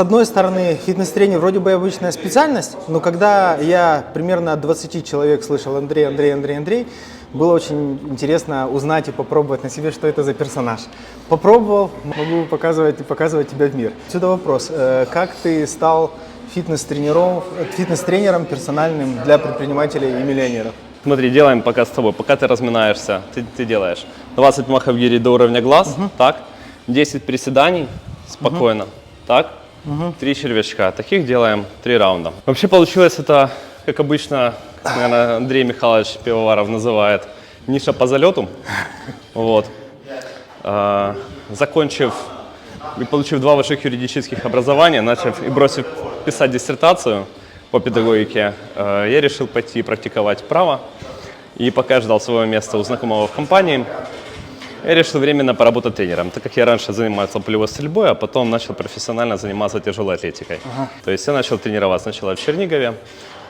С одной стороны, фитнес-тренер вроде бы обычная специальность, но когда я примерно от 20 человек слышал Андрей, Андрей, Андрей, Андрей, было очень интересно узнать и попробовать на себе, что это за персонаж. Попробовал, могу показывать тебя в мир. Отсюда вопрос, как ты стал фитнес-тренером персональным для предпринимателей и миллионеров? Смотри, делаем пока с тобой, пока ты разминаешься, ты делаешь 20 махов гири до уровня глаз, так, 10 приседаний спокойно, так, 3 червячка, таких делаем 3 раунда. Вообще получилось это, как обычно, наверное, Андрей Михайлович Пивоваров называет, ниша по залету. Вот. Закончив и получив 2 высших юридических образования, начав и бросив писать диссертацию по педагогике, я решил пойти практиковать право. И пока я ждал своего места у знакомого в компании, я решил временно поработать тренером, так как я раньше занимался полевой стрельбой, а потом начал профессионально заниматься тяжелой атлетикой. То есть я начал тренировать сначала в Чернигове,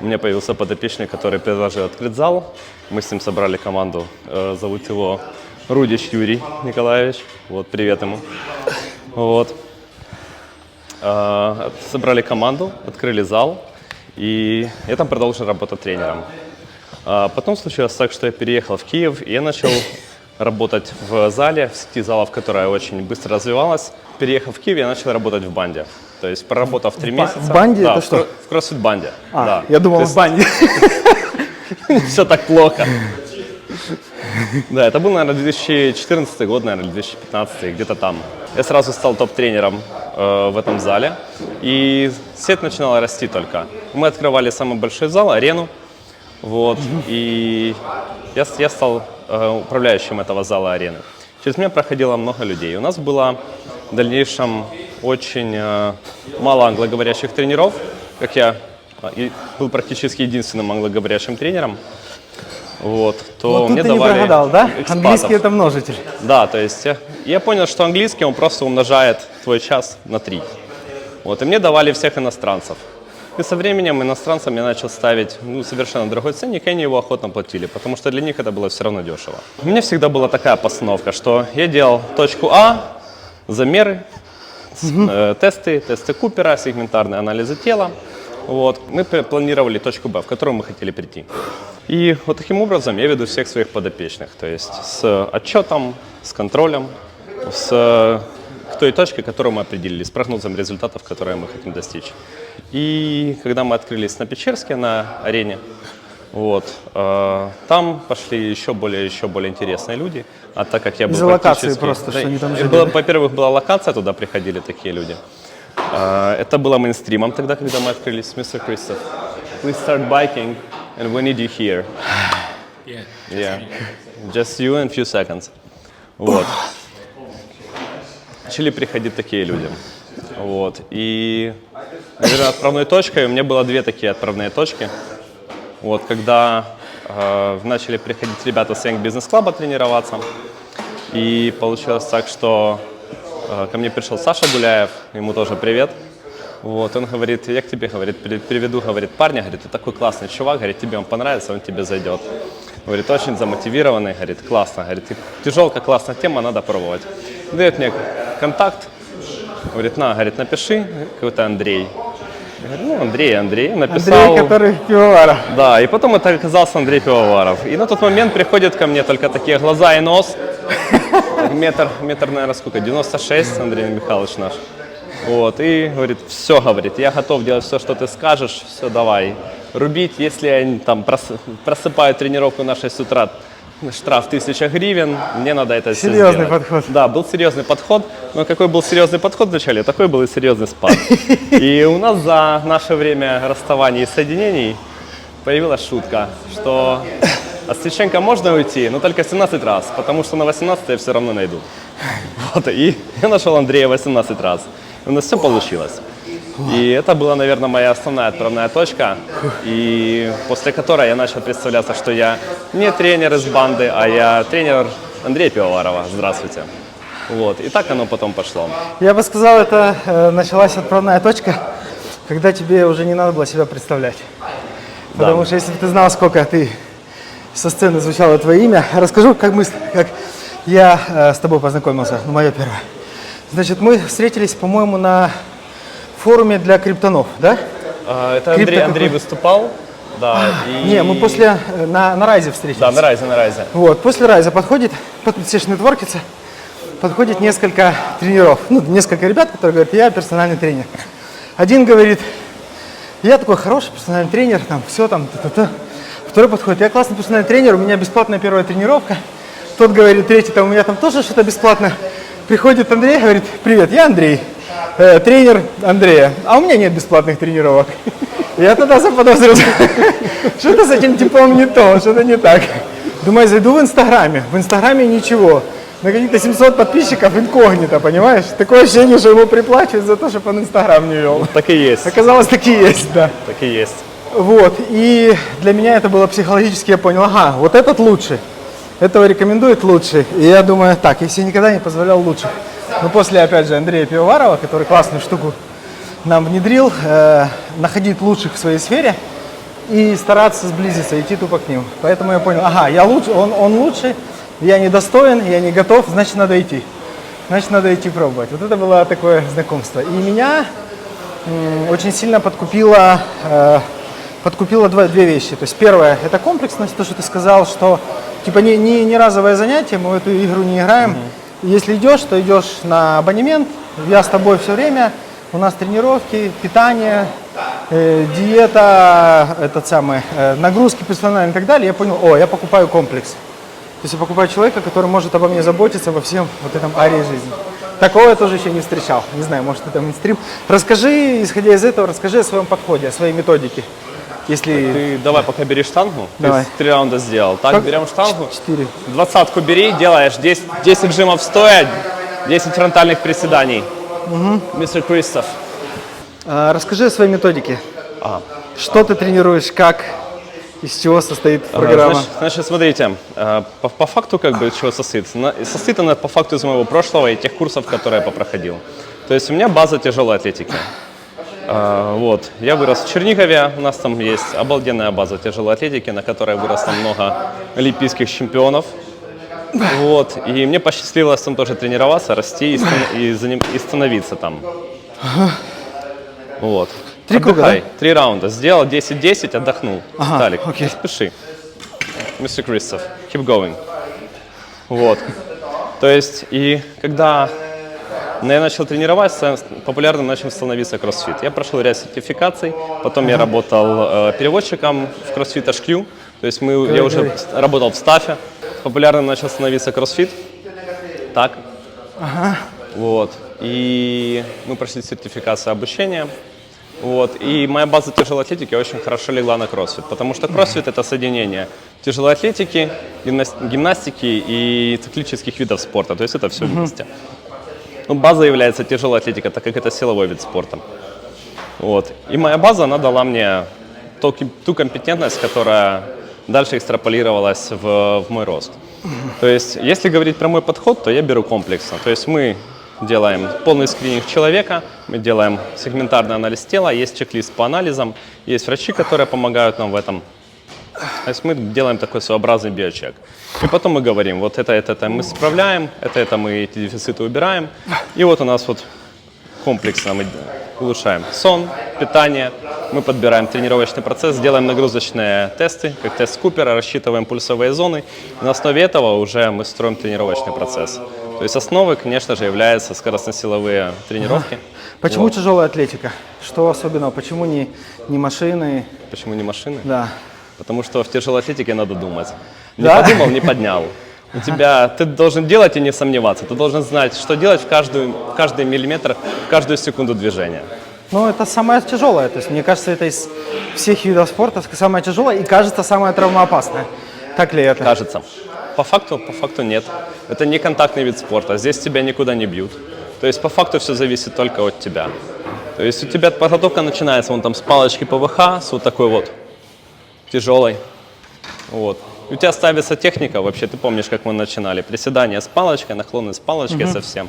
у меня появился подопечный, который предложил открыть зал, мы с ним собрали команду, зовут его Рудич Юрий Николаевич, вот, привет ему. Вот. Собрали команду, открыли зал, и я там продолжил работать тренером. Потом случилось так, что я переехал в Киев, и я начал работать в зале, в сети залов, которая очень быстро развивалась. Переехав в Киев, я начал работать в банде. То есть, проработав 3 месяца. В банде да, это что? В кроссфит-банде. Да. Я думал, в банде. Все так плохо. Да, это был, наверное, 2014 год, наверное, 2015, где-то там. Я сразу стал топ-тренером в этом зале, и сеть начинала расти только. Мы открывали самый большой зал, арену, вот, и я стал управляющим этого зала арены. Через меня проходило много людей. У нас было в дальнейшем очень мало англоговорящих тренеров, как я был практически единственным англоговорящим тренером. Вот, то вот тут мне ты давали не прогадал, да? экспатов. Английский это множитель. Да, то есть я понял, что английский он просто умножает твой час на 3. Вот, и мне давали всех иностранцев. И со временем иностранцам я начал ставить совершенно другой ценник, и они его охотно платили, потому что для них это было все равно дешево. У меня всегда была такая постановка, что я делал точку А, замеры, тесты Купера, сегментарные анализы тела. Вот. Мы планировали точку Б, в которую мы хотели прийти. И вот таким образом я веду всех своих подопечных, то есть с отчетом, с контролем, к той точке, которую мы определили, с прогнозом результатов, которые мы хотим достичь. И когда мы открылись на Печерске, на арене, вот, там пошли еще более интересные люди. А так как я был из-за локации просто, что они там жили. Во-первых, была локация, туда приходили такие люди. Это было мейнстримом тогда, когда мы открылись. Mr. Christoph, please start biking, and we need you here. Yeah. Just you in a few seconds. Вот. Начали приходить такие люди. Вот. И, наверное, отправной точкой у меня было 2 такие отправные точки. Вот, когда начали приходить ребята с Young Business Club тренироваться, и получилось так, что ко мне пришел Саша Гуляев, ему тоже привет. Вот, он говорит, я к тебе, говорит, приведу, говорит, парня, говорит, ты такой классный чувак, говорит, тебе он понравится, он тебе зайдет. Говорит, очень замотивированный, говорит, классно, говорит, тяжелка, классная тема, надо пробовать. Дает мне контакт, говорит, на, говорит, напиши, какой-то Андрей. Я говорю, Андрей, написал. Андрей, который Пивоваров. Да, и потом это оказался Андрей Пивоваров. И на тот момент приходят ко мне только такие глаза и нос. Метр, наверное, сколько, 96, Андрей Михайлович наш. Вот, и говорит, все, говорит, я готов делать все, что ты скажешь, все, давай. Рубить, если они там просыпают тренировку на 6 утра, штраф 1000 гривен, мне надо это все сделать. Серьезный подход. Да, был серьезный подход, но какой был серьезный подход вначале, такой был и серьезный спад. И у нас за наше время расставаний и соединений появилась шутка, что от Стеченко можно уйти, но только 17 раз, потому что на 18 я все равно найду. Вот, и я нашел Андрея 18 раз. У нас все получилось. И это была, наверное, моя основная отправная точка, и после которой я начал представляться, что я не тренер из банды, а я тренер Андрея Пивоварова. Здравствуйте. Вот. И так оно потом пошло. Я бы сказал, это началась отправная точка, когда тебе уже не надо было себя представлять. Потому что если бы ты знал, сколько ты со сцены звучало твое имя, расскажу, как я с тобой познакомился, мое первое. Значит, мы встретились, по-моему, на форуме для криптонов, да? Это Андрей выступал. Да, Не, мы после на Райзе встретились. Да, на Райзе. Вот, после Райза подходит, сидишь нетворкиться, подходит несколько тренеров, ну, несколько ребят, которые говорят, я персональный тренер. Один говорит, я такой хороший персональный тренер, там, все там, та-та-та. Второй подходит, я классный персональный тренер, у меня бесплатная первая тренировка. Тот говорит, третий, там, у меня там тоже что-то бесплатно. Приходит Андрей, говорит, привет, я Андрей, тренер Андрея, а у меня нет бесплатных тренировок. Я тогда заподозрил, что-то с этим типом не то, что-то не так. Думаю, зайду в Инстаграме ничего. На каких-то 700 подписчиков инкогнито, понимаешь? Такое ощущение, что ему приплачивают за то, чтобы он Инстаграм не вел. Так и есть. Оказалось, так и есть, да. Так и есть. Вот, и для меня это было психологически, я понял, ага, вот этот лучше, этого рекомендует лучше. И я думаю, так, если я никогда не позволял лучше. Но после, опять же, Андрея Пивоварова, который классную штуку нам внедрил, находить лучших в своей сфере и стараться сблизиться, идти тупо к ним. Поэтому я понял, ага, я лучше, он лучше, я недостоин, я не готов, значит, надо идти. Значит, надо идти пробовать. Вот это было такое знакомство. И меня очень сильно подкупило две вещи. То есть первое, это комплексность, то, что ты сказал, что типа не разовое занятие, мы в эту игру не играем. Если идешь, то идешь на абонемент, я с тобой все время, у нас тренировки, питание, диета, нагрузки персональные и так далее. Я понял, я покупаю комплекс. То есть я покупаю человека, который может обо мне заботиться во всем вот этом арии жизни. Такого я тоже еще не встречал. Не знаю, может, это мейнстрим. Расскажи, исходя из этого, расскажи о своем подходе, о своей методике. Если... Ты давай, пока бери штангу. Давай. Ты 3 раунда сделал. Так, Как? берем штангу. 4. 20-ку бери, делаешь 10 жимов стоя, 10 фронтальных приседаний. Мистер Кристоф. Расскажи о своей методике. Что ты тренируешь, как, из чего состоит программа? Значит, смотрите, по факту как бы из чего состоит? Состоит она по факту из моего прошлого и тех курсов, которые я попроходил. То есть у меня база тяжелой атлетики. Вот. Я вырос в Чернигове, у нас там есть обалденная база тяжелой атлетики, на которой выросло много олимпийских чемпионов. Вот. И мне посчастливилось там тоже тренироваться, расти и становиться там. Вот. 3 круга, да? 3 раунда. Сделал 10-10, отдохнул. Талик, окей. не спеши. Мистер Кристоф, keep going. Вот. То есть, и когда я начал тренироваться, популярным начал становиться кроссфит. Я прошел ряд сертификаций, потом я работал переводчиком в CrossFit HQ, то есть я уже работал в стафе. Популярным начал становиться кроссфит. Так. Вот. И мы прошли сертификацию обучения. Вот. И моя база тяжелой атлетики очень хорошо легла на кроссфит, потому что кроссфит — это соединение тяжелой атлетики, гимнастики и циклических видов спорта. То есть это все вместе. Но база является тяжелая атлетика, так как это силовой вид спорта. Вот. И моя база, она дала мне ту компетентность, которая дальше экстраполировалась в мой рост. То есть, если говорить про мой подход, то я беру комплексно. То есть мы делаем полный скрининг человека, мы делаем сегментарный анализ тела, есть чек-лист по анализам, есть врачи, которые помогают нам в этом. То есть мы делаем такой своеобразный биочек. И потом мы говорим, вот это мы справляем, это мы эти дефициты убираем. И вот у нас вот комплексно мы улучшаем сон, питание, мы подбираем тренировочный процесс, делаем нагрузочные тесты, как тест Купера, рассчитываем пульсовые зоны. И на основе этого уже мы строим тренировочный процесс. То есть основой, конечно же, являются скоростно-силовые тренировки. Почему тяжелая атлетика? Что особенного? Почему не машины? Почему не машины? Да. Потому что в тяжелой атлетике надо думать. Не Да? подумал, не поднял. Ты должен делать и не сомневаться. Ты должен знать, что делать в каждый миллиметр, в каждую секунду движения. Ну, это самое тяжелое. То есть, мне кажется, это из всех видов спорта самое тяжелое и, кажется, самое травмоопасное. Так ли это? Кажется. По факту нет. Это не контактный вид спорта. Здесь тебя никуда не бьют. То есть по факту все зависит только от тебя. То есть у тебя подготовка начинается вон там с палочки ПВХ, с вот такой вот тяжелой. Вот. И у тебя ставится техника, вообще ты помнишь, как мы начинали. Приседания с палочкой, наклоны с палочкой совсем.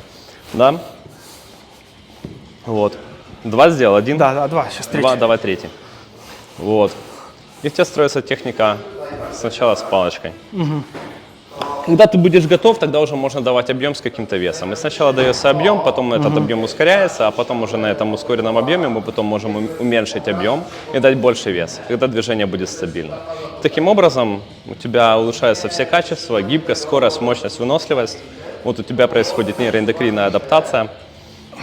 Да? Вот. 2 сделал, 1? Да, 2, сейчас 3. 2, давай 3. Вот. И у тебя строится техника сначала с палочкой. Когда ты будешь готов, тогда уже можно давать объем с каким-то весом. И сначала дается объем, потом этот объем ускоряется, а потом уже на этом ускоренном объеме мы потом можем уменьшить объем и дать больше вес, когда движение будет стабильно. Таким образом у тебя улучшаются все качества: гибкость, скорость, мощность, выносливость. Вот у тебя происходит нейроэндокринная адаптация,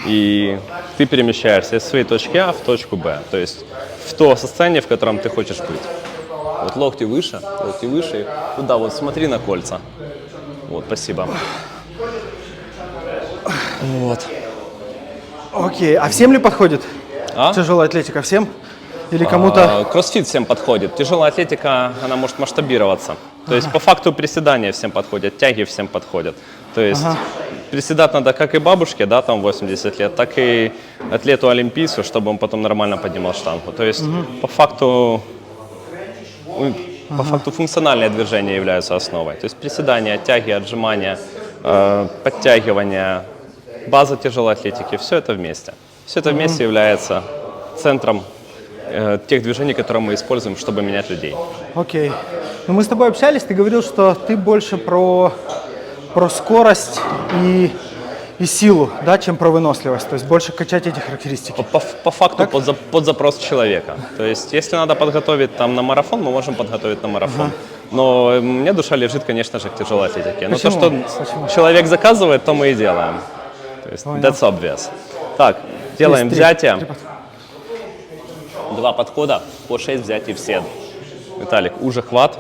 и ты перемещаешься из своей точки А в точку Б, то есть в то состояние, в котором ты хочешь быть. Вот локти выше, туда вот смотри на кольца. Вот, спасибо. Вот. Окей, а всем ли подходит тяжелая атлетика? Всем? Или кому-то? Кроссфит всем подходит. Тяжелая атлетика, она может масштабироваться. То есть по факту приседания всем подходят, тяги всем подходят. То есть приседать надо как и бабушке, да, там 80 лет, так и атлету-олимпийцу, чтобы он потом нормально поднимал штангу. То есть по факту функциональные движения являются основой. То есть приседания, тяги, отжимания, подтягивания, база тяжелой атлетики, все это вместе. Все это вместе является центром тех движений, которые мы используем, чтобы менять людей. Окей. Ну, мы с тобой общались, ты говорил, что ты больше про скорость и силу, да, чем про выносливость, то есть больше качать эти характеристики. По факту под запрос человека. То есть если надо подготовить там на марафон, мы можем подготовить на марафон. Но мне душа лежит, конечно же, к тяжелой атлетике. Но то, что человек заказывает, то мы и делаем. То есть that's obvious. Так, делаем взятие. 2 подхода по 6 взятий в сет. Виталик, уже хват.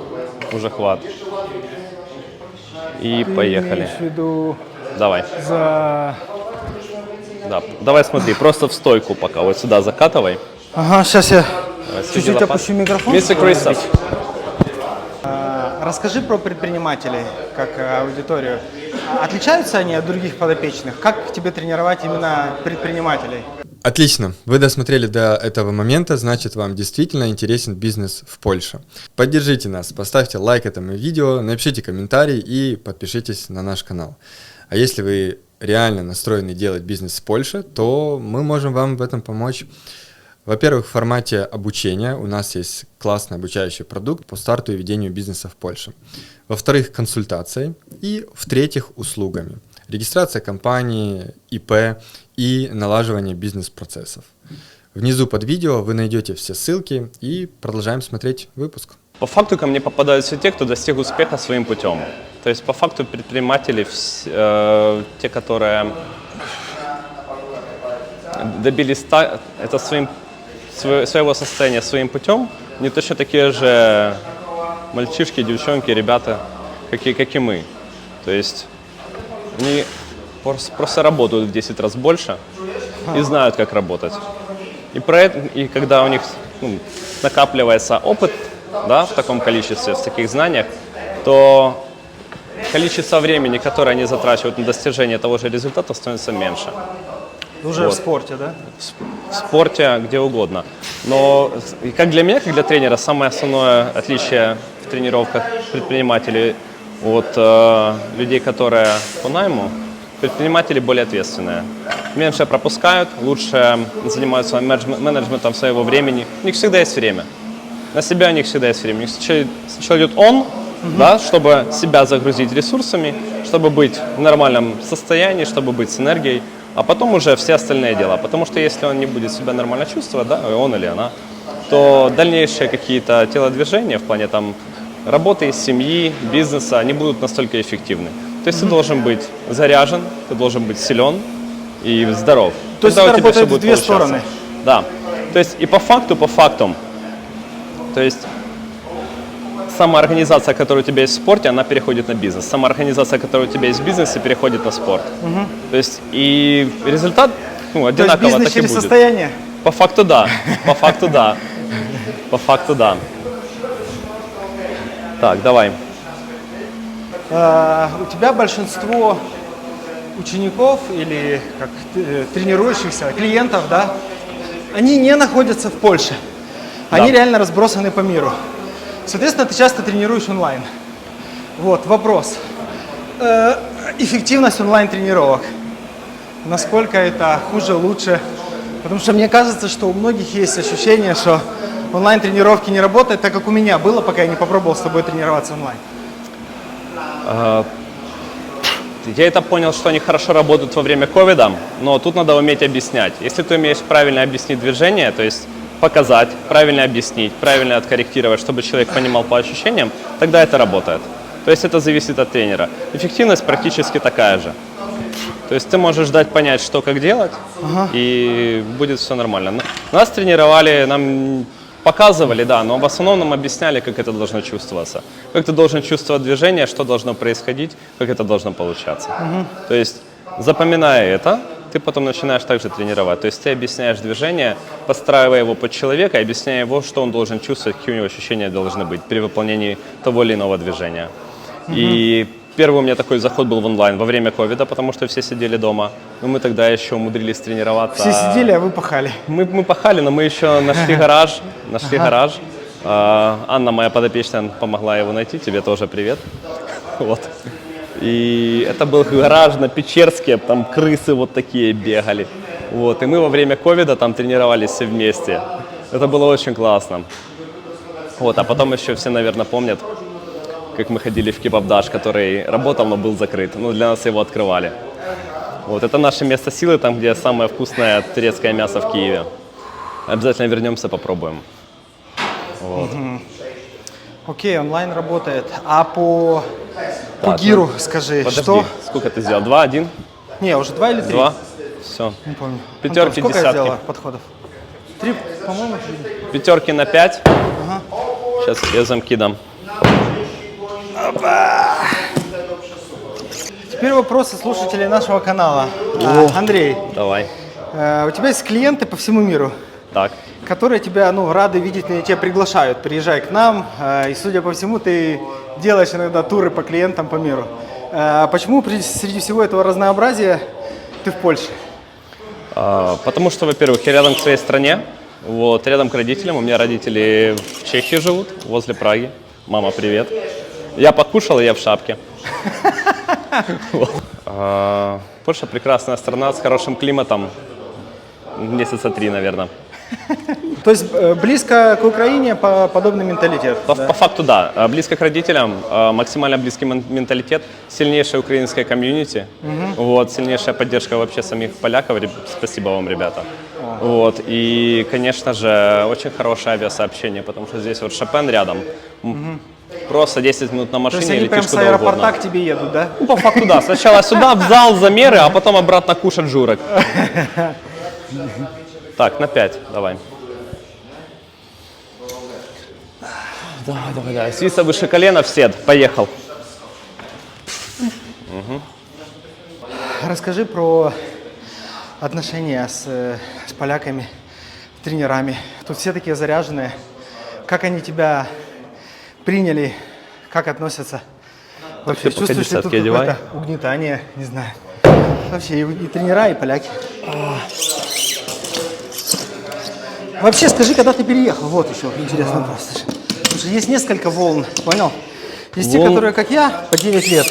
И поехали. Имеешь в виду Давай. за... Да. Давай смотри, просто в стойку пока. Вот сюда закатывай. Ага, сейчас я чуть-чуть лопат. опущу микрофон. Мистер Кристоф. Расскажи про предпринимателей, как аудиторию. Отличаются они от других подопечных? Как тебе тренировать именно предпринимателей? Отлично. Вы досмотрели до этого момента, значит, вам действительно интересен бизнес в Польше. Поддержите нас, поставьте лайк этому видео, напишите комментарий и подпишитесь на наш канал. А если вы реально настроены делать бизнес в Польше, то мы можем вам в этом помочь. Во-первых, в формате обучения у нас есть классный обучающий продукт по старту и ведению бизнеса в Польше. Во-вторых, консультацией. И в-третьих, услугами. Регистрация компании, ИП и налаживание бизнес-процессов. Внизу под видео вы найдете все ссылки и продолжаем смотреть выпуск. По факту ко мне попадаются те, кто достиг успеха своим путем. То есть по факту предприниматели, те, которые добились это своего состояния своим путем, не точно такие же мальчишки, девчонки, ребята, как и мы. То есть они просто работают в 10 раз больше и знают, как работать. И когда у них накапливается опыт, да, в таком количестве, в таких знаниях, то количество времени, которое они затрачивают на достижение того же результата, становится меньше. Уже в спорте, да? В спорте, где угодно. Но и как для меня, как для тренера, самое основное отличие в тренировках предпринимателей от людей, которые по найму, предприниматели более ответственные. Меньше пропускают, лучше занимаются менеджментом своего времени. У них всегда есть время. На себя у них всегда есть время. Сначала идет он, да, чтобы себя загрузить ресурсами, чтобы быть в нормальном состоянии, чтобы быть с энергией, а потом уже все остальные дела. Потому что если он не будет себя нормально чувствовать, да, он или она, то дальнейшие какие-то телодвижения в плане там работы, семьи, бизнеса, они будут настолько эффективны. То есть ты должен быть заряжен, ты должен быть силен и здоров. То есть это работает в две стороны. Да. То есть и по факту, то есть самоорганизация, которая у тебя есть в спорте, она переходит на бизнес. Самоорганизация, которая у тебя есть в бизнесе, переходит на спорт. То есть и результат одинаково то есть бизнес так и через будет. состояние? По факту да. По факту да. Так, давай. У тебя большинство учеников или как тренирующихся, клиентов, да, они не находятся в Польше. Они реально разбросаны по миру. Соответственно, ты часто тренируешь онлайн. Вот, вопрос. Эффективность онлайн-тренировок. Насколько это хуже, лучше? Потому что мне кажется, что у многих есть ощущение, что онлайн-тренировки не работают, так как у меня было, пока я не попробовал с тобой тренироваться онлайн. Я это понял, что они хорошо работают во время ковида, но тут надо уметь объяснять. Если ты умеешь правильно объяснить движение, то есть показать, правильно объяснить, правильно откорректировать, чтобы человек понимал по ощущениям, тогда это работает. То есть это зависит от тренера. Эффективность практически такая же. То есть ты можешь дать понять, что как делать, и будет все нормально. Нас тренировали, нам показывали, да, но в основном нам объясняли, как это должно чувствоваться. Как ты должен чувствовать движение, что должно происходить, как это должно получаться. То есть, запоминая это, ты потом начинаешь также тренировать. То есть ты объясняешь движение, подстраивая его под человека, объясняя его, что он должен чувствовать, какие у него ощущения должны быть при выполнении того или иного движения. И первый у меня такой заход был в онлайн во время ковида, потому что все сидели дома. Но мы тогда еще умудрились тренироваться. Все сидели, а вы пахали. Мы пахали, но мы еще нашли гараж. Анна, моя подопечная, помогла его найти. Тебе тоже привет. Вот. И это был гараж на Печерске, там крысы вот такие бегали. Вот. И мы во время ковида там тренировались все вместе. Это было очень классно. Вот. А потом еще все, наверное, помнят, как мы ходили в кебаб-даш, который работал, но был закрыт. Ну, для нас его открывали. Вот. Это наше место силы, там, где самое вкусное турецкое мясо в Киеве. Обязательно вернемся, попробуем. Вот. Окей, онлайн работает. А по Так, гиру скажи, Подожди, что? сколько ты сделал? 2, 1? Не, уже 2 или 3? 2. Все. Не помню. Пятерки, Антон, сколько я десятки. сделала подходов? 3, по-моему, 3. Пятерки на 5. Сейчас я замки дам. Теперь вопросы слушателей нашего канала. Андрей, Давай. у тебя есть клиенты по всему миру, Так. которые тебя, рады видеть, тебя приглашают. Приезжай к нам, и, судя по всему, ты делаешь иногда туры по клиентам по миру. Почему среди всего этого разнообразия ты в Польше? Потому что, во-первых, я рядом к своей стране, вот, рядом к родителям. У меня родители в Чехии живут, возле Праги. Мама, привет. Я покушал, и я в шапке. Польша прекрасная страна с хорошим климатом. Месяца 3, наверное. То есть близко к Украине подобный менталитет? По факту, да. Близко к родителям, максимально близкий менталитет, сильнейшая украинская комьюнити, вот, сильнейшая поддержка вообще самих поляков. Спасибо вам, ребята. Вот, и, конечно же, очень хорошее авиасообщение, потому что здесь вот Шопен рядом. Просто 10 минут на То есть машине они летишь прям с куда аэропорта угодно. к тебе едут, да? Ну, по факту, да. Сначала сюда, в зал, замеры, а потом обратно кушать журок. Так, на 5, давай. Давай. Свиса выше колена в сет. Поехал. Расскажи про отношения с поляками, тренерами. Тут все такие заряженные. Как они тебя приняли, как относятся? Вообще, Ты пока чувствуешь ли тут десятки одевай. какое-то угнетание? Не знаю. Вообще и тренера, и поляки. Вообще, скажи, когда ты переехал? Вот еще интересный вопрос. Слушай, есть несколько волн, понял? Есть те, которые, как я, по 9 лет.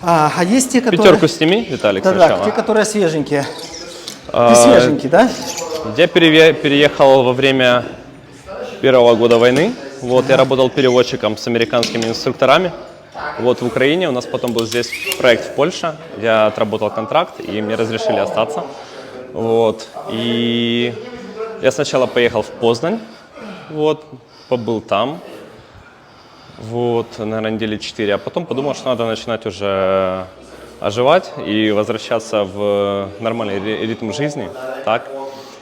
А есть те, которые... Пятерку сними, Виталик, Да, сначала. те, которые свеженькие. Ты свеженький, да? Я переехал во время первого года войны. Вот, я работал переводчиком с американскими инструкторами. Вот в Украине, у нас потом был здесь проект в Польше. Я отработал контракт, и мне разрешили остаться. Вот, и я сначала поехал в Познань, вот, побыл там, вот, наверное, недели 4, а потом подумал, что надо начинать уже оживать и возвращаться в нормальный ритм жизни, так.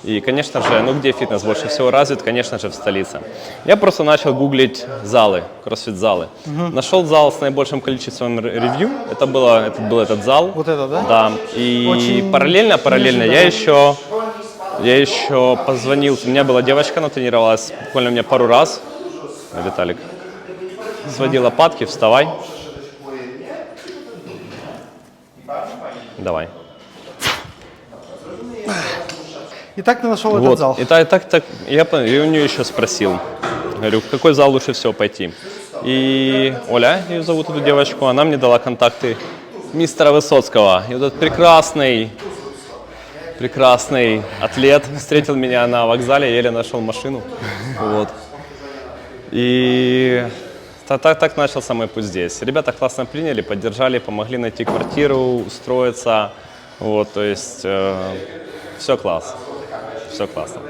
И, конечно же, где фитнес больше всего развит, конечно же, в столице. Я просто начал гуглить залы, кроссфит-залы. Нашел зал с наибольшим количеством ревью, это был этот зал. Вот это, да? Да, и Очень параллельно я еще позвонил, у меня была девочка, она тренировалась буквально у меня пару раз, Виталик, своди лопатки, вставай, давай. И так ты нашел этот Вот, зал. и я у нее еще спросил, говорю, в какой зал лучше всего пойти. И Оля, ее зовут, эту девочку, она мне дала контакты мистера Высоцкого. И вот этот прекрасный атлет встретил меня на вокзале, еле нашел машину. Вот. И Так начался мой путь здесь. Ребята классно приняли, поддержали, помогли найти квартиру, устроиться. Вот, то есть все класс, все классно.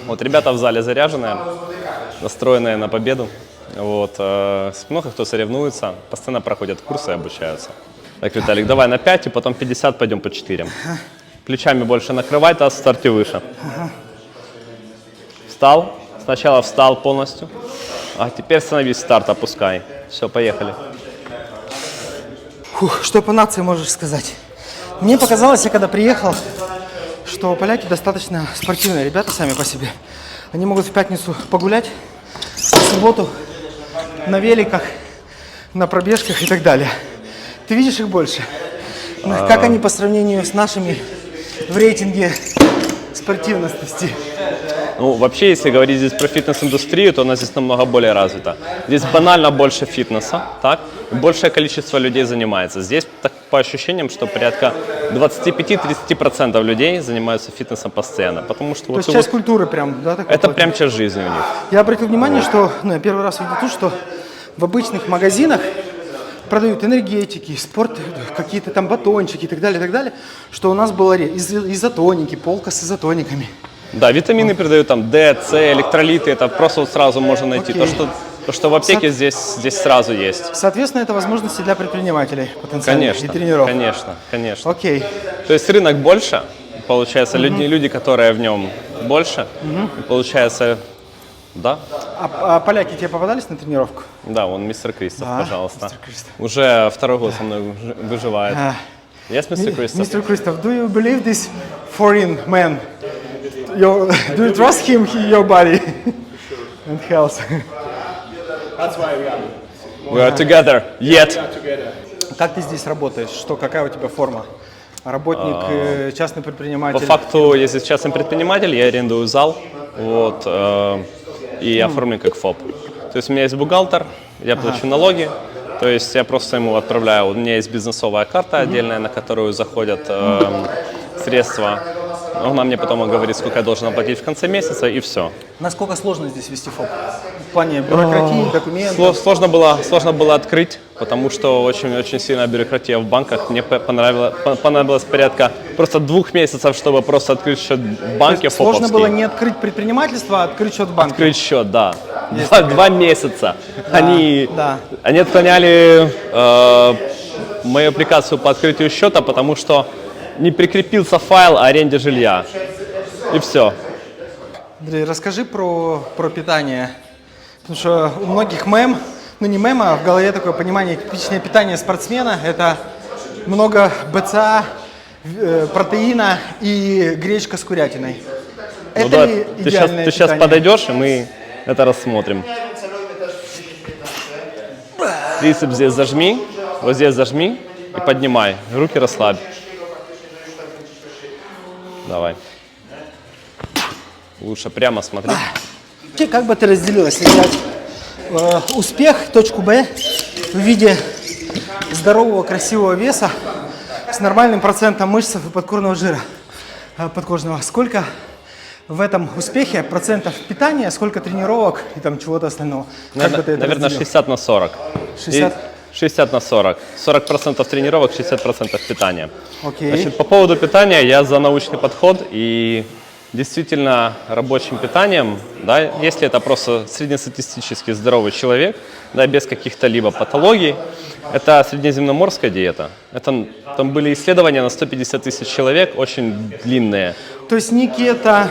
Вот ребята в зале заряженные, настроенные на победу. Вот, много кто соревнуется, постоянно проходят курсы и обучаются. Так, Виталик, давай на 5 и потом 50 пойдем по 4. Плечами больше накрывай, таз в старте выше. Встал, сначала встал полностью, а теперь становись, старт опускай. Все, поехали. Фух, что по нации можешь сказать? Мне показалось, я когда приехал, что поляки достаточно спортивные ребята сами по себе. Они могут в пятницу погулять, в субботу на великах, на пробежках и так далее. Ты видишь их больше? Как они по сравнению с нашими в рейтинге спортивности? Ну, вообще, если говорить здесь про фитнес-индустрию, то она здесь намного более развита. Здесь банально больше фитнеса, так? И большее количество людей занимается. Здесь, так, по ощущениям, что порядка 25-30% людей занимаются фитнесом постоянно. Потому что То есть часть культуры прям, да? это прям часть жизни у них. Я обратил внимание, что я первый раз видел то, что в обычных магазинах продают энергетики, спорт, какие-то там батончики и так далее, что у нас было изотоники, полка с изотониками. Да, витамины передают там D, С, электролиты, это просто вот сразу можно найти. Окей. То, что в аптеке здесь сразу есть. Соответственно, это возможности для предпринимателей потенциальных и тренеров. Конечно. Окей. То есть рынок больше, получается, люди, которые в нем больше, и получается, да. А поляки тебе попадались на тренировку? Да, вон мистер Кристоф, Да, пожалуйста. мистер Кристоф. Уже второй год со мной выживает. Yes, мистер Кристоф? Mr. Christoph, do you believe this foreign man? Do you trust him, your body and health? That's why We are together, yet. Как ты здесь работаешь? Какая у тебя форма? Работник, частный предприниматель? По факту, я здесь частный предприниматель, я арендую зал, вот, и оформлен как ФОП. То есть у меня есть бухгалтер, я плачу налоги, то есть я просто ему отправляю, у меня есть бизнесовая карта отдельная, на которую заходят средства. Она мне потом говорит, сколько я должен оплатить в конце месяца, и все. Насколько сложно здесь вести ФОП? В плане бюрократии, документов? Сложно было открыть, потому что очень сильная бюрократия в банках. Мне понадобилось порядка просто 2 месяцев, чтобы просто открыть счет в банке ФОПовский. Сложно было не открыть предпринимательство, а открыть счет в банке? Открыть счет, да. 2 месяца. Да, Они отклоняли мою аппликацию по открытию счета, потому что не прикрепился файл о аренде жилья. И все. Андрей, расскажи про питание. Потому что у многих не мем, а в голове такое понимание, типичное питание спортсмена – это много БЦА, протеина и гречка с курятиной. Ну Это да, ли ты идеальное сейчас питание? подойдешь, и мы это рассмотрим. Трицепс здесь зажми, вот здесь зажми и поднимай. Руки расслабь. Давай. Лучше прямо смотри. Как бы ты разделил, если взять успех, точку Б, в виде здорового, красивого веса с нормальным процентом мышц и подкожного жира подкожного? Сколько в этом успехе процентов питания, сколько тренировок и там чего-то остального? Как бы ты это Наверное, разделил? 60 на 40. 60? 60 на 40. 40% тренировок, 60% питания. Окей. Значит, по поводу питания я за научный подход и действительно рабочим питанием, да, если это просто среднестатистически здоровый человек, да, без каких-то либо патологий, это среднеземноморская диета. Там были исследования на 150 тысяч человек, очень длинные. То есть не кето,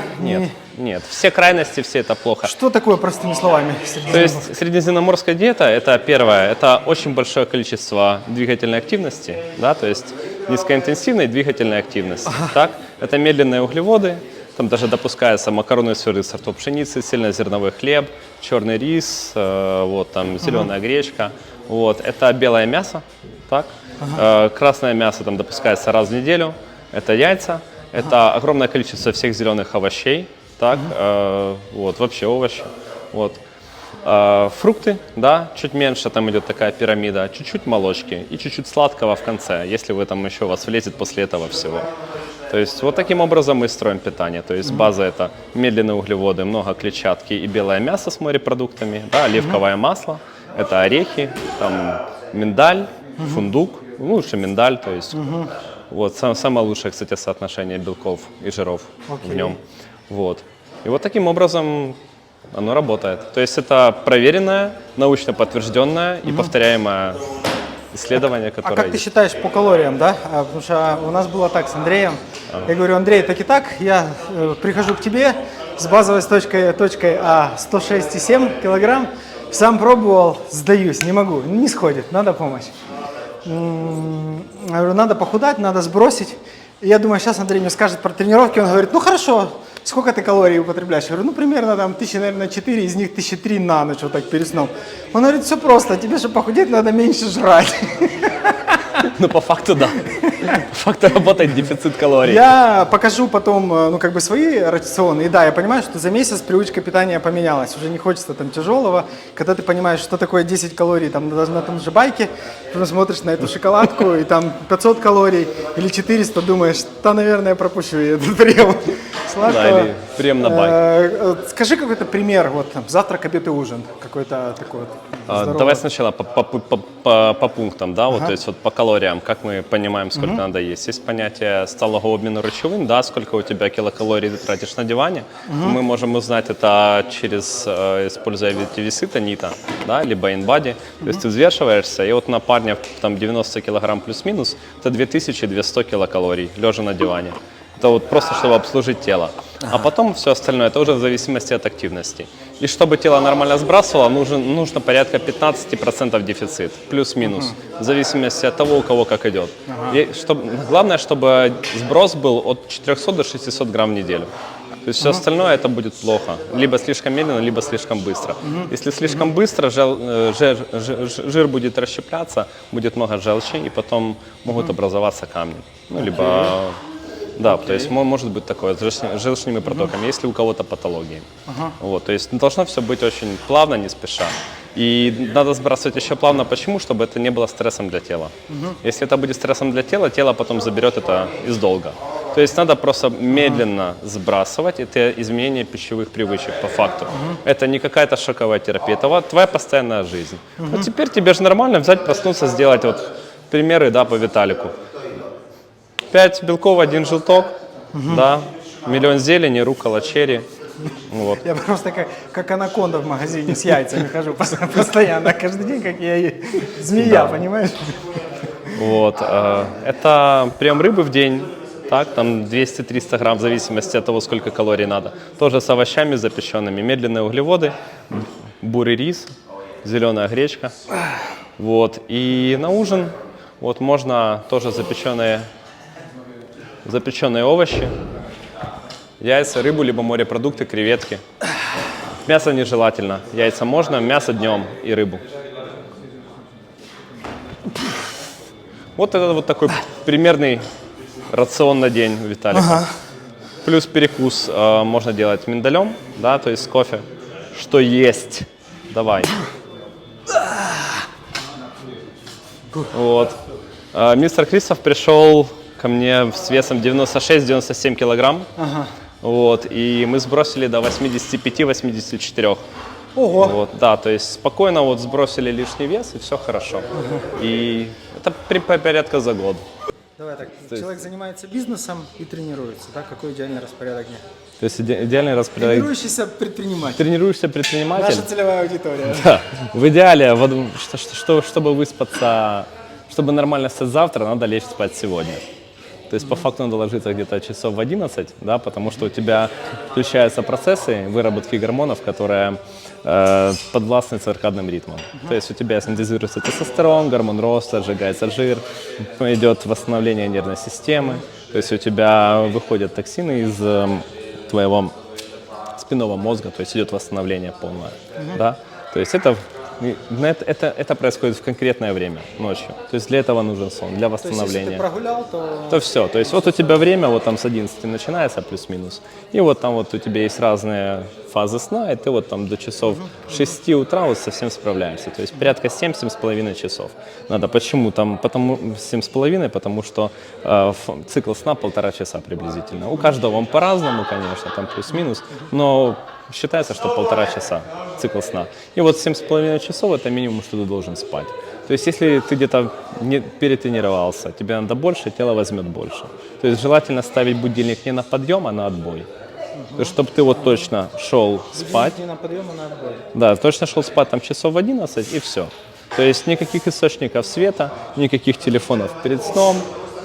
Нет, все крайности, все это плохо. Что такое, простыми словами? То есть среднеземноморская диета – это первое, это очень большое количество двигательной активности, да, то есть низкоинтенсивной двигательной активности. Так? Это медленные углеводы, там даже допускается макароны из твердых сортов пшеницы, цельнозерновой хлеб, черный рис, вот, там, зеленая гречка. Вот. Это белое мясо, так? Красное мясо там допускается раз в неделю, это яйца, это огромное количество всех зеленых овощей. Так, вот, вообще овощи. Вот. Фрукты, да, чуть меньше, там идет такая пирамида, чуть-чуть молочки и чуть-чуть сладкого в конце, если вы там еще у вас влезет после этого всего. То есть вот таким образом мы строим питание. То есть база это медленные углеводы, много клетчатки и белое мясо с морепродуктами, да, оливковое масло, это орехи, там миндаль, фундук, лучше миндаль, то есть вот самое лучшее, кстати, соотношение белков и жиров в нем. Вот. И вот таким образом оно работает. То есть это проверенное, научно подтвержденное и повторяемое исследование, А которое как ты есть. считаешь по калориям, да? Потому что у нас было так с Андреем. Я говорю, Андрей, так и так, я прихожу к тебе с базовой точкой 106,7 килограмм, сам пробовал, сдаюсь, не могу, не сходит, надо помощь. Я говорю, надо похудать, надо сбросить. И я думаю, сейчас Андрей мне скажет про тренировки, он говорит, ну хорошо, сколько ты калорий употребляешь? Я говорю, ну примерно там 1004, из них 1003 на ночь, вот так перед сном. Он говорит, все просто, тебе, чтобы похудеть, надо меньше жрать. Ну, по факту, да. По факту работает дефицит калорий. Я покажу потом, ну, как бы свои рационы. И да, я понимаю, что за месяц привычка питания поменялась. Уже не хочется там тяжелого. Когда ты понимаешь, что такое 10 калорий там, на том же байке, потом смотришь на эту шоколадку, и там 500 калорий или 400, думаешь, да, наверное, пропущу я этот прием сладкого. Да, или прием на байк. Скажи какой-то пример, вот там, завтрак, обед и ужин. Какой-то такой вот здоровый. Давай сначала по пунктам, да, вот, то есть вот по калориям, как мы понимаем, сколько надо есть. Есть понятие сталого обмена речевым, да, сколько у тебя килокалорий ты тратишь на диване. Мы можем узнать это через, используя эти весы Танита, да, либо InBody. То есть ты взвешиваешься, и вот на парня там 90 килограмм плюс-минус, это 2200 килокалорий, лежа на диване. Это вот просто, чтобы обслужить тело. А потом все остальное, это уже в зависимости от активности. И чтобы тело нормально сбрасывало, нужно порядка 15% дефицит, плюс-минус, в зависимости от того, у кого как идет. И главное, чтобы сброс был от 400 до 600 грамм в неделю. То есть все остальное это будет плохо. Либо слишком медленно, либо слишком быстро. Если слишком быстро, жир будет расщепляться, будет много желчи, и потом могут образоваться камни. Ну, либо... Да, то есть может быть такое с желчными протоками, если у кого-то патологии. Вот, то есть должно все быть очень плавно, не спеша. И надо сбрасывать еще плавно. Почему? Чтобы это не было стрессом для тела. Если это будет стрессом для тела, тело потом заберет это из долга. То есть надо просто медленно сбрасывать это изменение пищевых привычек по факту. Это не какая-то шоковая терапия, это твоя постоянная жизнь. Вот теперь тебе же нормально взять, проснуться, сделать вот примеры, да, по Виталику. 5 белков, 1 желток, да, миллион зелени, руккола, черри. Вот. Я просто как анаконда в магазине с яйцами хожу постоянно, каждый день, как я змея, понимаешь? Вот. Это прием рыбы в день, так, там 200-300 грамм, в зависимости от того, сколько калорий надо. Тоже с овощами запеченными, медленные углеводы, бурый рис, зеленая гречка. Вот. И на ужин вот можно тоже запеченные овощи, яйца, рыбу, либо морепродукты, креветки. Мясо нежелательно. Яйца можно, мясо днем и рыбу. Вот это вот такой примерный рацион на день у Виталика. Плюс перекус можно делать миндалем, да, то есть с кофе. Что есть? Давай. Вот. Мистер Кристоф пришел ко мне с весом 96-97 килограмм. Вот, и мы сбросили до 85-84. Ого! Вот, да, то есть спокойно вот сбросили лишний вес, и все хорошо. И это порядка за год. Давай так, человек занимается бизнесом и тренируется, да? Какой идеальный распорядок дня? То есть идеальный распорядок. Тренирующийся предприниматель. Тренируешься предприниматель. Наша целевая аудитория. Да. В идеале, вот, чтобы выспаться, чтобы нормально встать завтра, надо лечь спать сегодня. То есть по факту надо ложиться где-то часов в 11, да, потому что у тебя включаются процессы выработки гормонов, которые подвластны циркадным ритмам. То есть у тебя синтезируется тестостерон, гормон роста, сжигается жир, идет восстановление нервной системы, то есть у тебя выходят токсины из твоего спинного мозга, то есть идет восстановление полное. Да? То есть это Это происходит в конкретное время, ночью. То есть для этого нужен сон, для То есть, если восстановления. ты прогулял, то... То все. То есть вот у тебя время, вот там с 11 начинается плюс-минус, и вот там вот у тебя есть разные фазы сна, и ты вот там до часов 6 утра вот совсем справляешься. То есть порядка 7-7,5 часов. Надо. Почему? Потому 7,5, потому что цикл сна 1,5 часа приблизительно. У каждого он по-разному, конечно, там плюс-минус, но считается, что 1,5 часа цикл сна. И вот 7,5 часов это минимум, что ты должен спать. То есть если ты где-то не перетренировался, тебе надо больше, тело возьмет больше. То есть желательно ставить будильник не на подъем, а на отбой. То есть, чтобы ты вот точно шел спать. Не на подъем, а на отбой. Да, точно шел спать там часов в 11 и все. То есть никаких источников света, никаких телефонов перед сном.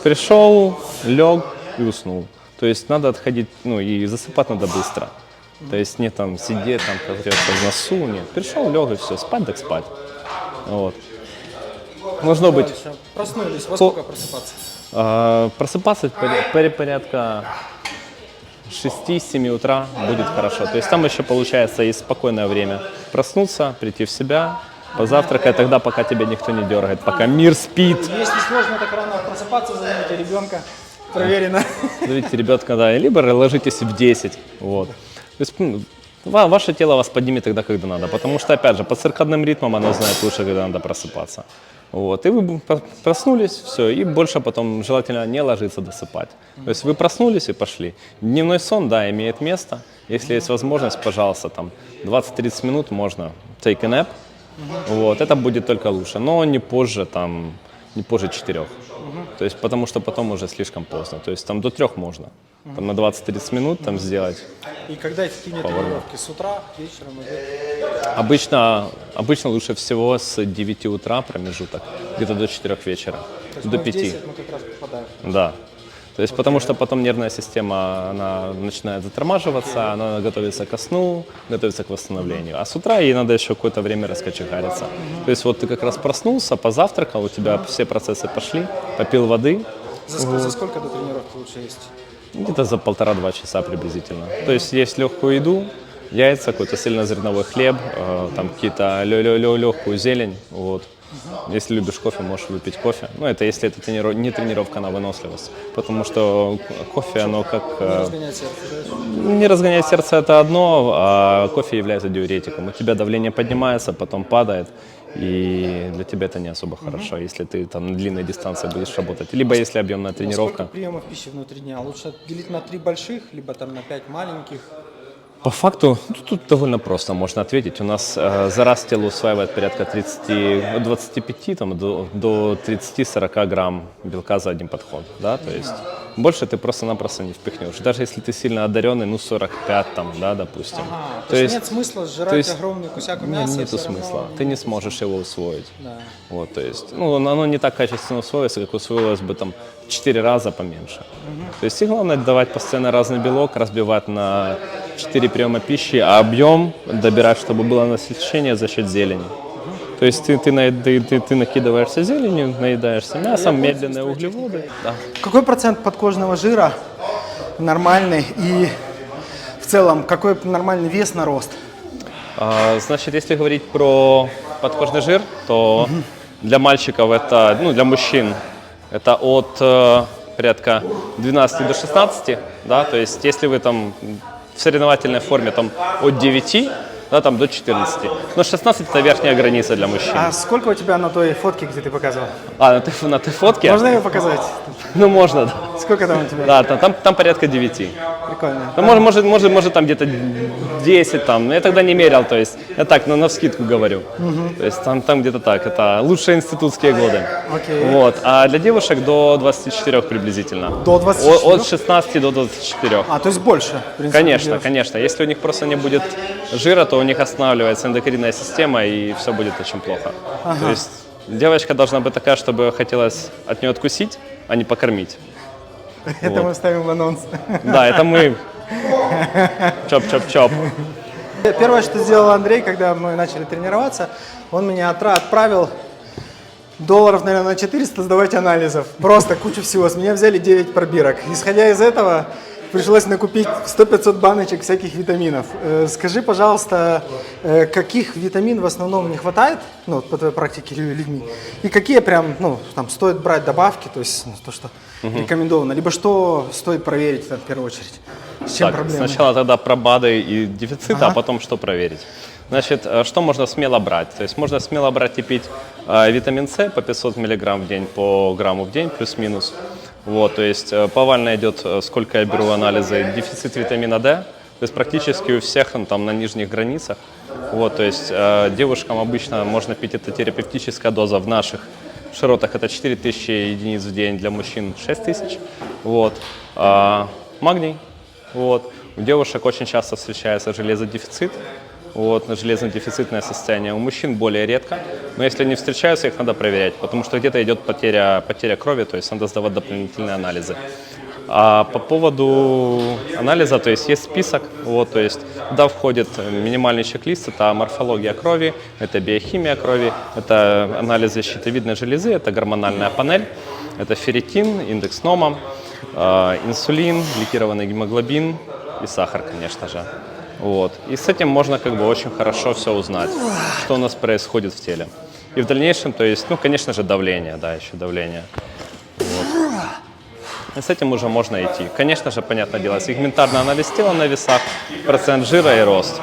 Пришел, лег и уснул. То есть надо отходить, ну и засыпать надо быстро. То есть не там сидеть, там ковыряться в носу, нет. Пришел, лег и все, спать так спать. Вот. Должно быть. Проснулись, во сколько просыпаться? Просыпаться порядка 6-7 утра будет хорошо. То есть там еще получается есть спокойное время. Проснуться, прийти в себя, позавтракать тогда, пока тебя никто не дергает, пока мир спит. Если сложно так рано просыпаться, зовите ребенка. Проверено. Зовите ребенка, да, либо ложитесь в 10. Вот. То есть, ваше тело вас поднимет тогда, когда надо. Потому что, опять же, по циркадным ритмам оно знает лучше, когда надо просыпаться. Вот. И вы проснулись, все, и больше потом желательно не ложиться досыпать. То есть вы проснулись и пошли. Дневной сон, да, имеет место. Если есть возможность, пожалуйста, там 20-30 минут можно take a nap. Вот. Это будет только лучше, но не позже 4. То есть потому что потом уже слишком поздно. То есть там до 3 можно. Там на 20-30 минут там сделать. И когда эффективнее тренировки? С утра, вечером или... Обычно лучше всего с 9 утра промежуток, где-то до 4 вечера, То есть до мы 5. в 10 мы как раз попадаем. Да. То есть потому что потом нервная система, она начинает затормаживаться, она готовится ко сну, готовится к восстановлению. А с утра ей надо еще какое-то время раскочегариться. То есть вот ты как раз проснулся, позавтракал, у тебя все процессы пошли, попил воды. За сколько до тренировки лучше есть? Где-то за 1,5-2 часа приблизительно. То есть есть легкую еду, яйца, какой-то цельнозерновой хлеб, там какие-то легкую зелень. Вот. Если любишь кофе, можешь выпить кофе. Ну, это если это не тренировка на выносливость. Потому что кофе, оно как... Не разгонять сердце, да? Не разгонять сердце – это одно, а кофе является диуретиком. У тебя давление поднимается, потом падает. И для тебя это не особо хорошо, если ты там на длинной дистанции будешь работать. Либо если объемная тренировка. Сколько приемов пищи внутри дня? Лучше делить на 3 больших, либо там на 5 маленьких? По факту, тут довольно просто можно ответить. У нас за раз тело усваивает порядка 25 там, до 30-40 грамм белка за один подход. Да? То есть больше ты просто-напросто не впихнешь. Даже если ты сильно одаренный, 45 там, да, допустим. То есть нет смысла сжирать огромный кусок мяса? Нету смысла. Ты не сможешь его усвоить. Да. Вот, то есть, оно не так качественно усвоится, как усвоилось бы там 4 раза поменьше. То есть и главное давать постоянно разный белок, разбивать на 4 приема пищи, а объем добирать, чтобы было насыщение за счет зелени. То есть ты накидываешься зеленью, наедаешься мясом, медленные углеводы. Да. Какой процент подкожного жира нормальный и в целом какой нормальный вес на рост? Значит, если говорить про подкожный жир, то для мальчиков это, для мужчин это от порядка 12 до 16, да, то есть если вы там в соревновательной форме там от 9, да, там до 14. Но 16 это верхняя граница для мужчин. А сколько у тебя на той фотке, где ты показывал? На той фотке? Можно ее показать? Ну, можно, да. Сколько там у тебя? Да, там порядка 9. Прикольно. Ну, может там где-то 10 там, но я тогда не мерял, то есть я так, навскидку говорю. То есть там где-то так, это лучшие институтские годы. Окей. Вот, а для девушек до 24 приблизительно. До 24? От 16 до 24. То есть больше, в принципе. Конечно, конечно. Если у них просто не будет жира, то у них останавливается эндокринная система, и все будет очень плохо. То есть девочка должна быть такая, чтобы хотелось от нее откусить, а не покормить. Это мы вставим в анонс. Да, это мы. Чоп-чоп-чоп. Первое, что сделал Андрей, когда мы начали тренироваться, он меня отправил $, наверное, на 400 сдавать анализов. Просто кучу всего. С меня взяли 9 пробирок. Исходя из этого, в пришлось накупить 100-500 баночек всяких витаминов. Скажи, пожалуйста, каких витамин в основном не хватает, ну, по твоей практике людьми, и какие прям, ну, там, стоит брать добавки, то есть, ну, то, что рекомендовано, либо что стоит проверить, там, в первую очередь, с чем Так, проблемы? сначала тогда про БАДы и дефицит, Ага. а потом что проверить. Значит, что можно смело брать? То есть можно смело брать и пить витамин С по 500 мг в день, по грамму в день, плюс-минус. Вот, то есть повально идет, сколько я беру анализы, дефицит витамина D, то есть практически у всех он там на нижних границах. Вот, то есть девушкам обычно можно пить, это терапевтическая доза в наших широтах, это 4000 единиц в день, для мужчин 6000. Вот. Магний. Вот. У девушек очень часто встречается железодефицит, вот, железодефицитное состояние. У мужчин более редко, но если они встречаются, их надо проверять, потому что где-то идет потеря крови, то есть надо сдавать дополнительные анализы. А по поводу анализа, то есть список, вот, то есть туда входит минимальный чек-лист, это морфология крови, это биохимия крови, это анализы щитовидной железы, это гормональная панель, это ферритин, индекс НОМа, инсулин, гликированный гемоглобин и сахар, конечно же. Вот. И с этим можно как бы очень хорошо все узнать, что у нас происходит в теле. И в дальнейшем, то есть, ну, конечно же, давление, да, еще давление. Вот. И с этим уже можно идти. Конечно же, понятное дело, сегментарный анализ тела на весах, процент жира и рост.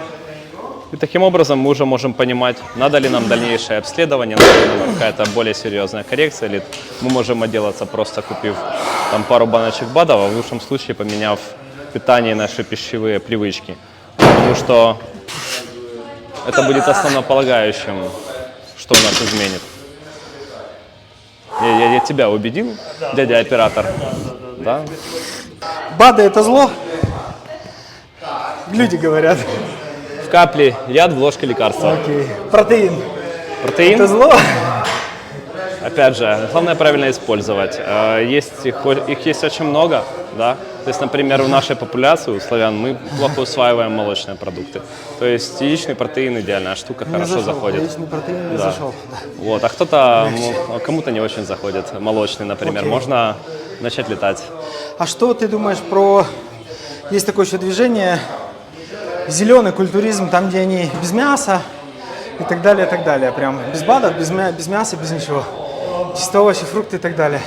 И таким образом мы уже можем понимать, надо ли нам дальнейшее обследование, надо ли нам какая-то более серьезная коррекция, или мы можем отделаться, просто купив там пару баночек БАДов, а в лучшем случае поменяв питание и наши пищевые привычки. Потому что это будет основополагающим, что у нас изменит. Я тебя убедил, дядя оператор? Да? БАДы – это зло? Люди говорят. В капле яд, в ложке лекарства. Окей. Протеин – Протеин, это зло? опять же, главное правильно использовать. Их есть очень много, да. То есть, например, в нашей популяции, у славян, мы плохо усваиваем молочные продукты. То есть яичный протеин идеальная штука, хорошо заходит. Яичный протеин не Да. зашел. Да. Вот, а кто-то, кому-то не очень заходит, молочный, например. Окей. Можно начать летать. А что ты думаешь про... Есть такое еще движение, зеленый культуризм, там, где они без мяса и так далее, и так далее. Прям без БАДов, без мяса, без ничего. Чисто овощи, фрукты и так далее.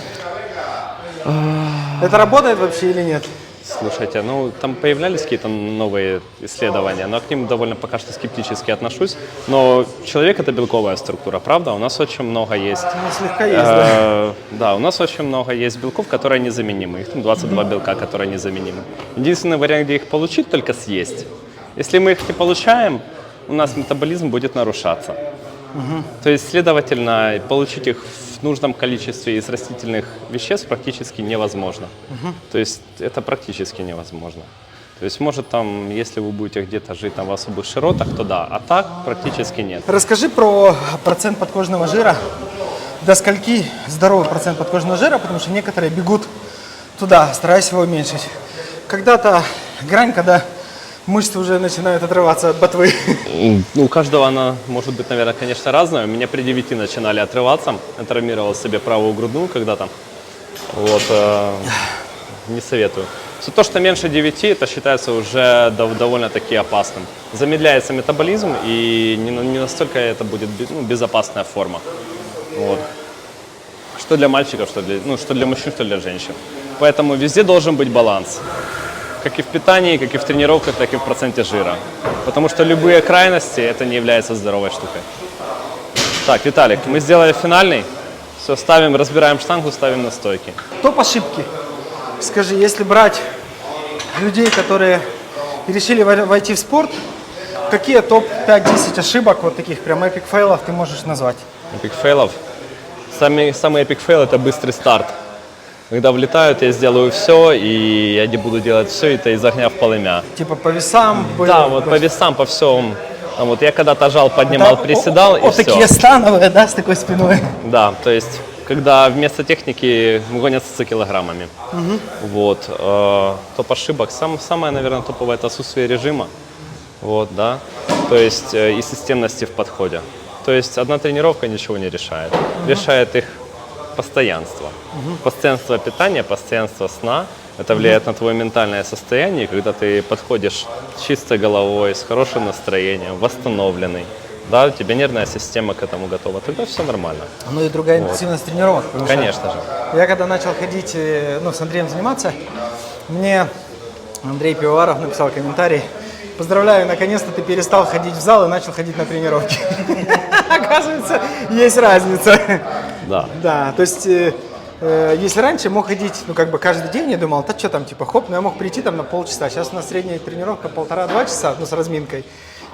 Это работает вообще или нет? Слушайте, ну там появлялись какие-то новые исследования, но к ним довольно пока что скептически отношусь. Но человек — это белковая структура, правда? У нас очень много есть. Ну, слегка есть, да. Да, у нас очень много есть белков, которые незаменимы. Их там 22 белка, которые незаменимы. Единственный вариант, где их получить, только съесть. Если мы их не получаем, у нас метаболизм будет нарушаться. То есть, следовательно, получить их в нужном количестве из растительных веществ практически невозможно. То есть это практически невозможно. То есть может там, если вы будете где-то жить там в особых широтах, то да, а так практически нет. Расскажи про процент подкожного жира. До скольки здоровый процент подкожного жира, потому что некоторые бегут туда, стараясь его уменьшить. Когда-то грань, когда мышцы уже начинают отрываться от ботвы. Ну, у каждого она может быть, наверное, конечно, разная. У меня при 9 начинали отрываться. Я травмировал себе правую грудную когда-то. Вот, не советую. Все то, что меньше 9, это считается уже довольно-таки опасным. Замедляется метаболизм, и не настолько это будет безопасная форма. Вот. Что для мальчиков, что для мужчин, что для женщин. Поэтому везде должен быть баланс. Как и в питании, как и в тренировках, так и в проценте жира. Потому что любые крайности, это не является здоровой штукой. Так, Виталик, мы сделали финальный. Все, ставим, разбираем штангу, ставим на стойки. Топ-ошибки. Скажи, если брать людей, которые решили войти в спорт, какие топ-5-10 ошибок, вот таких прям эпик фейлов ты можешь назвать? Эпик фейлов. Самый эпик фейл — это быстрый старт. Когда влетают, я сделаю все, и я не буду делать все, это из огня в полымя. Типа по весам? Да, вот по весам, по всему. Вот я когда-то жал, поднимал, приседал, и вот все. такие становые, да, с такой спиной? Да, то есть, когда вместо техники гонятся за килограммами. Вот. Топ ошибок. Самое, наверное, топовое — это отсутствие режима. Вот, да. То есть, и системности в подходе. То есть, одна тренировка ничего не решает. Решает их постоянство. Постоянство питания, постоянство сна, Это влияет на твое ментальное состояние, когда ты подходишь с чистой головой, с хорошим настроением, восстановленный. Да, у тебя нервная система к этому готова, тогда все нормально. Ну и другая интенсивность тренировок. потому что Конечно же. Я когда начал ходить, с Андреем заниматься, мне Андрей Пивоваров написал комментарий: поздравляю, наконец-то ты перестал ходить в зал и начал ходить на тренировки. Оказывается, есть разница. Да. Да, то есть, если раньше мог ходить, каждый день, я думал, да что там, хоп, но я мог прийти там на полчаса. Сейчас у нас средняя тренировка 1,5-2 часа, с разминкой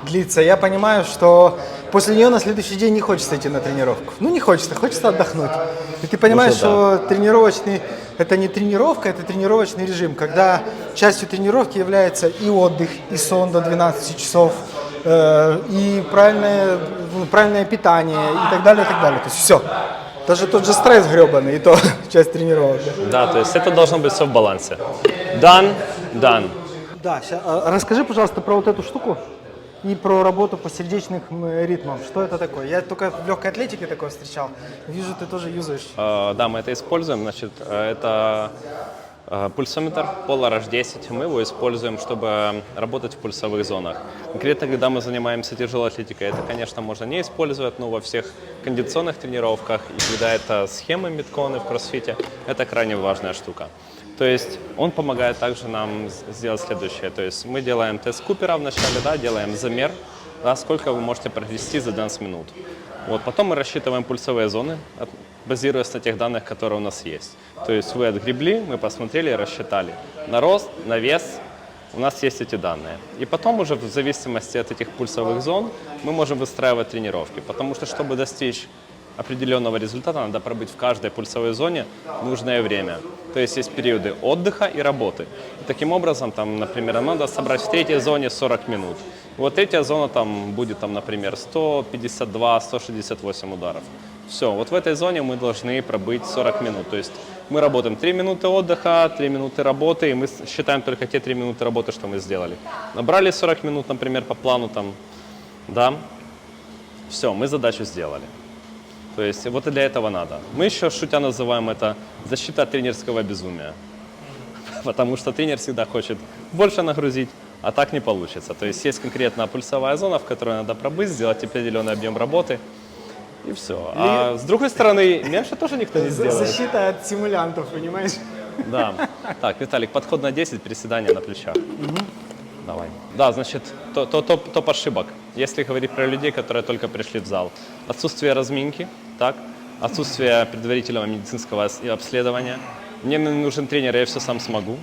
длится. Я понимаю, что после нее на следующий день не хочется идти на тренировку. Не хочется, хочется отдохнуть. И ты понимаешь, что тренировочный, это не тренировка, это тренировочный режим, когда частью тренировки является и отдых, и сон до 12 часов, и правильное питание, и так далее, и так далее. То есть все. Даже тот же стресс гребаный, и то часть тренировок. Да, то есть это должно быть все в балансе. Done. Да, расскажи, пожалуйста, про вот эту штуку и про работу по сердечным ритмам. Что это такое? Я только в легкой атлетике такое встречал. Вижу, ты тоже юзаешь. Да, мы это используем. Значит, это пульсометр Polar H10. Мы его используем, чтобы работать в пульсовых зонах. Конкретно, когда мы занимаемся тяжелой атлетикой, это, конечно, можно не использовать, но во всех кондиционных тренировках, и когда это схемы Метконы в кроссфите, это крайне важная штука. То есть он помогает также нам сделать следующее. То есть мы делаем тест Купера вначале, да, делаем замер, да, сколько вы можете провести за 12 минут. Потом мы рассчитываем пульсовые зоны, базируясь на тех данных, которые у нас есть. То есть вы отгребли, мы посмотрели и рассчитали. На рост, на вес у нас есть эти данные. И потом уже в зависимости от этих пульсовых зон мы можем выстраивать тренировки. Потому что, чтобы достичь определенного результата, надо пробыть в каждой пульсовой зоне нужное время. То есть есть периоды отдыха и работы. И таким образом, например, нам надо собрать в третьей зоне 40 минут. Третья зона будет, например, 152-168 ударов. Все, в этой зоне мы должны пробыть 40 минут. То есть мы работаем 3 минуты отдыха, 3 минуты работы, и мы считаем только те 3 минуты работы, что мы сделали. Набрали 40 минут, например, по плану, да, все, мы задачу сделали. То есть и для этого надо. Мы еще, шутя, называем это защита от тренерского безумия. Потому что тренер всегда хочет больше нагрузить, а так не получится. То есть есть конкретная пульсовая зона, в которой надо пробыть, сделать определенный объем работы, и все. А с другой стороны, меньше тоже никто не сделает. Защита от симулянтов, понимаешь? Да. Так, Виталик, подход на 10, приседания на плечах. Давай. Да, значит, топ ошибок. Если говорить про людей, которые только пришли в зал. Отсутствие разминки, так, отсутствие предварительного медицинского обследования. Мне нужен тренер, я все сам смогу.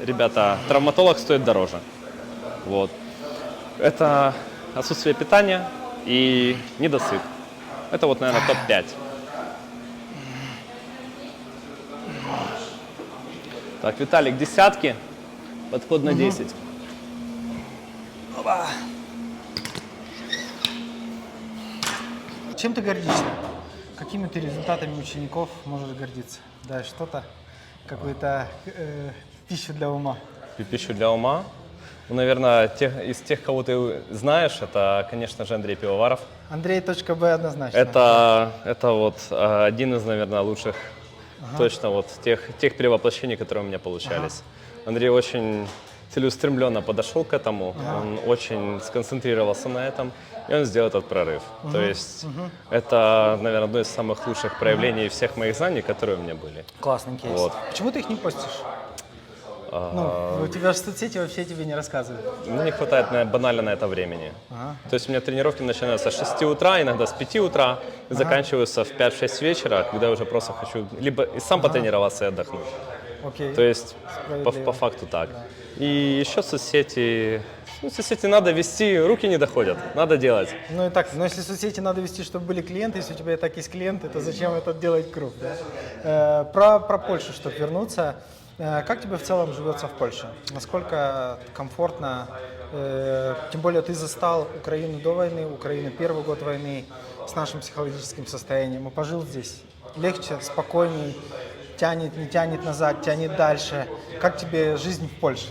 Ребята, травматолог стоит дороже. Это отсутствие питания и недосып. Это наверное, топ-5. Так, Виталик, десятки, подход на 10. Чем ты гордишься? Какими ты результатами учеников можешь гордиться? Да, что-то, какую-то пищу для ума. Пищу для ума? Наверное, из тех, кого ты знаешь, это, конечно же, Андрей Пивоваров. Андрей.б однозначно. Это один из, наверное, лучших, точно тех перевоплощений, которые у меня получались. Андрей очень целеустремленно подошел к этому, он очень сконцентрировался на этом, и он сделал этот прорыв. То есть это, наверное, одно из самых лучших проявлений всех моих знаний, которые у меня были. Классный кейс. Почему ты их не постишь? У тебя же соцсети вообще тебе не рассказывают. Мне не хватает банально на это времени. То есть у меня тренировки начинаются с 6 утра, иногда с 5 утра, и заканчиваются в 5-6 вечера, когда я уже просто хочу либо и сам потренироваться и отдохнуть. Окей. То есть по факту так. Да. И еще соцсети надо вести, руки не доходят, надо делать. Но если соцсети надо вести, чтобы были клиенты, если у тебя и так есть клиенты, то зачем это делать круг? Да? Про Польшу, чтобы вернуться. Как тебе в целом живется в Польше? Насколько комфортно? Тем более ты застал Украину до войны, Украину первый год войны с нашим психологическим состоянием и пожил здесь. Легче, спокойней, тянет, не тянет назад, тянет дальше. Как тебе жизнь в Польше?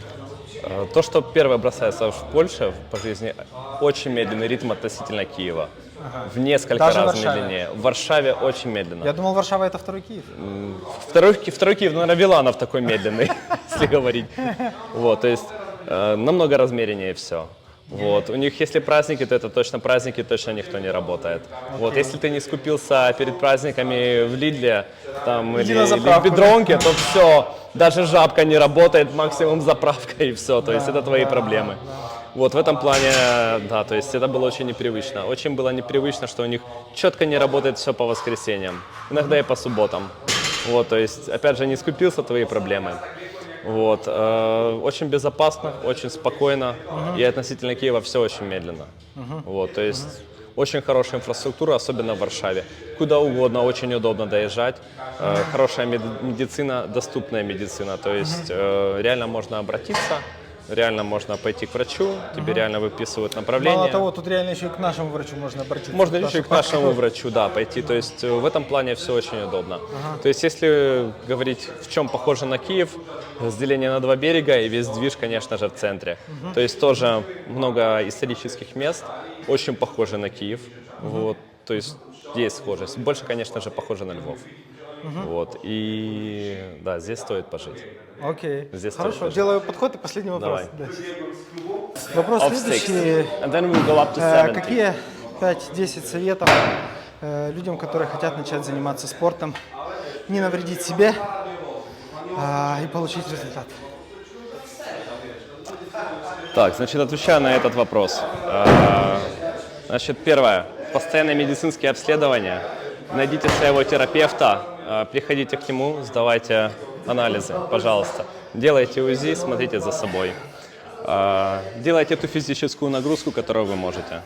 То, что первое бросается в Польше по жизни, очень медленный ритм относительно Киева. В несколько Даже в раз Варшаве? медленнее. В Варшаве очень медленно. Я думал, Варшава это второй Киев. Второй Киев, наверное, Виланов такой медленный, если говорить. Вот, то есть намного размереннее все. Вот. У них, если праздники, то это точно праздники, точно никто не работает. Вот. Если ты не скупился перед праздниками в Лидле там, Иди или на заправку, в Бедронке, то все, даже жабка не работает, максимум заправка и все. То есть это твои проблемы. Вот в этом плане, да, то есть это было очень непривычно. Очень было непривычно, что у них четко не работает все по воскресеньям, иногда и по субботам. Вот, то есть, опять же, не скупился, твои проблемы. Вот, очень безопасно, очень спокойно, и относительно Киева все очень медленно. Вот, то есть очень хорошая инфраструктура, особенно в Варшаве. Куда угодно, очень удобно доезжать. Хорошая медицина, доступная медицина, то есть реально можно обратиться. Реально можно пойти к врачу, тебе реально выписывают направление. Мало того, тут реально еще и к нашему врачу можно обратиться. Можно еще и к нашему врачу, да, пойти. То есть в этом плане все очень удобно. То есть если говорить, в чем похоже на Киев, разделение на два берега и весь движ, конечно же, в центре. То есть тоже много исторических мест, очень похожи на Киев. Вот, то есть есть схожесть. Больше, конечно же, похоже на Львов. Вот, и да, здесь стоит пожить. Окей. Здесь Хорошо, тоже. делаю подход и последний вопрос. Давай. Да. Вопрос Of six. следующий. And then we'll go up to 70. Какие 5-10 советов людям, которые хотят начать заниматься спортом, не навредить себе и получить результат? Так, значит, отвечаю на этот вопрос. Значит, первое. Постоянные медицинские обследования. Найдите своего терапевта, приходите к нему, сдавайте анализы, пожалуйста. Делайте УЗИ, смотрите за собой. Делайте ту физическую нагрузку, которую вы можете.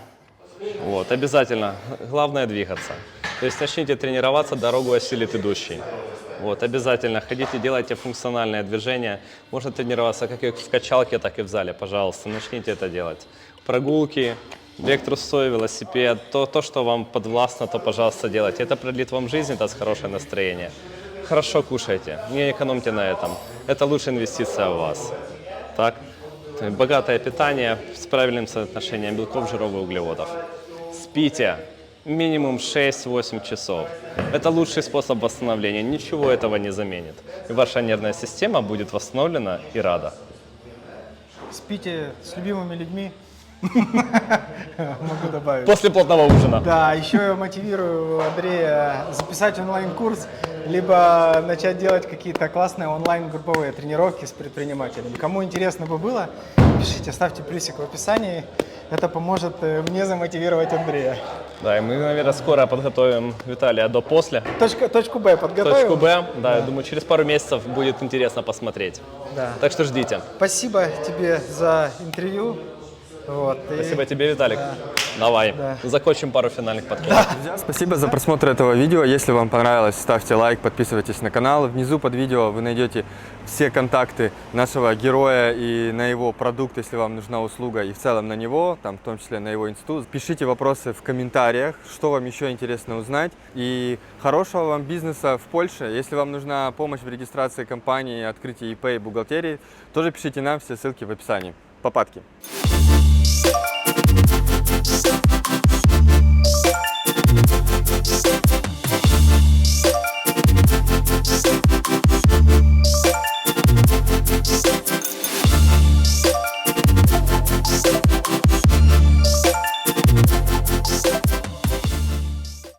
Вот, обязательно. Главное двигаться. То есть начните тренироваться, дорогу осилит идущий. Вот, обязательно ходите, делайте функциональные движения. Можно тренироваться как и в качалке, так и в зале, пожалуйста. Начните это делать. Прогулки, бег трусой, велосипед, то, что вам подвластно, то, пожалуйста, делайте. Это продлит вам жизнь, даст хорошее настроение. Хорошо кушайте, не экономьте на этом. Это лучшая инвестиция в вас. Так? Богатое питание с правильным соотношением белков, жиров и углеводов. Спите минимум 6-8 часов. Это лучший способ восстановления. Ничего этого не заменит. И ваша нервная система будет восстановлена и рада. Спите с любимыми людьми. Могу добавить. После плотного ужина. Да, еще я мотивирую Андрея записать онлайн-курс, либо начать делать какие-то классные онлайн-групповые тренировки с предпринимателями. Кому интересно бы было, пишите, ставьте плюсик в описании. Это поможет мне замотивировать Андрея. Да, и мы, наверное, скоро подготовим Виталия до-после. Точку Б подготовим? Точку Б, да, я думаю, через пару месяцев будет интересно посмотреть. Да. Так что ждите. Спасибо тебе за интервью. Вот, Спасибо тебе, Виталик. Давай, закончим пару финальных подкастов. Друзья, спасибо за просмотр этого видео. Если вам понравилось, ставьте лайк, подписывайтесь на канал. Внизу под видео вы найдете все контакты нашего героя и на его продукт, если вам нужна услуга, и в целом на него, там, в том числе на его институт. Пишите вопросы в комментариях, что вам еще интересно узнать. И хорошего вам бизнеса в Польше. Если вам нужна помощь в регистрации компании, открытии ИП и бухгалтерии, тоже пишите нам, все ссылки в описании. Попадки!